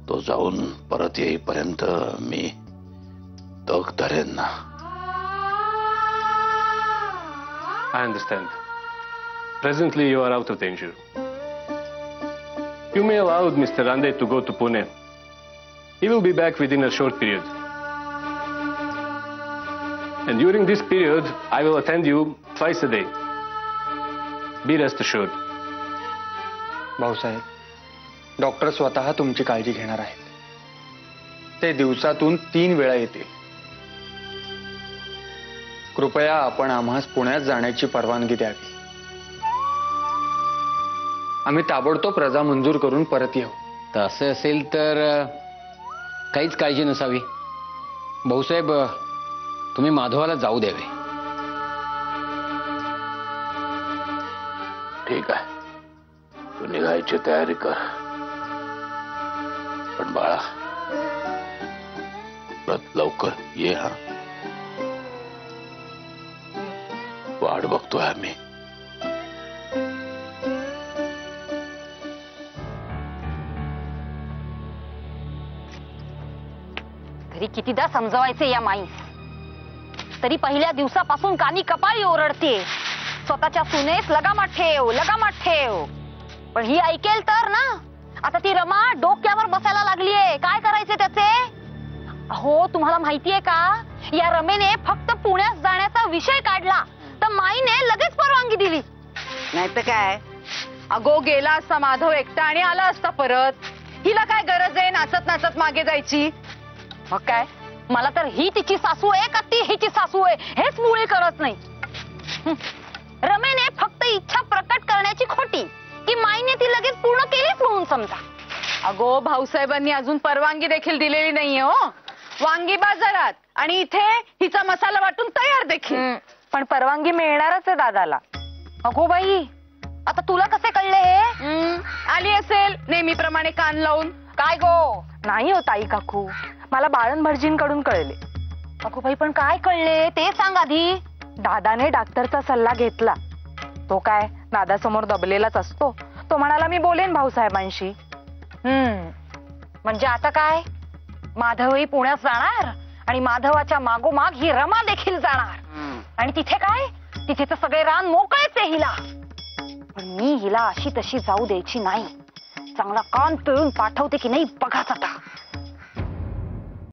तो जाऊन परत येईपर्यंत मी तग धरेन ना. I understand. Presently you are out of danger. You may allow Mr. Rande to go to Pune. He will be back within a short period. And during this period, I will attend you twice a day. Be rest assured. Bhausaheb, doctor स्वतः तुमची काळजी घेणार आहेत. ते दिवसातून 3 वेळा येतील. कृपया आपण आम्हास पुण्यात जाण्याची परवानगी द्यावी. आम्ही ताबडतोब रजा मंजूर करून परत येऊ. तसे असेल तर काहीच काळजी नसावी. भाऊसाहेब, तुम्ही माधवाला जाऊ द्यावे. ठीक आहे, तू निघायची तयारी कर. पण बाळा, परत लवकर ये. हा, वाट बघतोय आम्ही. तरी कितीदा समजवायचे या माईस, तरी पहिल्या दिवसापासून कानी कपाळी ओरडते, स्वतःच्या सुनेस लगामात ठेव, लगामात ठेव. पण ही ऐकेल तर ना. आता ती रमा डोक्यावर बसायला लागलीये. काय करायचे त्याचे? हो, तुम्हाला माहितीये का, या रमेने फक्त पुण्यात जाण्याचा विषय काढला तर माईने लगेच परवानगी दिली. नाही तर काय, अगो गेला असता माधव एकटा आणि आला असता परत. हिला काय गरज आहे नाचत नाचत मागे जायची? मग काय, मला तर ही तिची सासू आहे का ती हिची सासू आहे हेच मुळी कळत नाही. रमेने फक्त इच्छा प्रकट करण्याची खोटी की माईने ती लगेच पूर्ण केलीच म्हणून समजा. अगो, भाऊसाहेबांनी अजून परवानगी देखील दिलेली नाहीये हो. वांगी बाजारात आणि इथे हिचा मसाला वाटून तयार देखील. पण परवानगी मिळणारच आहे दादाला. अगो बाई, आता तुला कसे कळले हे? आली असेल नेहमीप्रमाणे कान लावून. काय गो? नाही हो ताई काकू, मला बाळन भटजींकडून कळले. अगो बाई, पण काय कळले ते सांग आधी. दादाने डॉक्टरचा सल्ला घेतला. तो काय दादासमोर दबलेलाच असतो. तो म्हणाला मी बोलेन भाऊसाहेबांशी. म्हणजे आता काय, माधवही पुण्यात जाणार आणि माधवाच्या मागोमाग ही रमा देखील जाणार. आणि तिथे काय, तिथे तर सगळे रान मोकळेच आहे हिला. पण मी हिला अशी तशी जाऊ द्यायची नाही. चांगला कान पिळून पाठवते की नाही बघाच आता.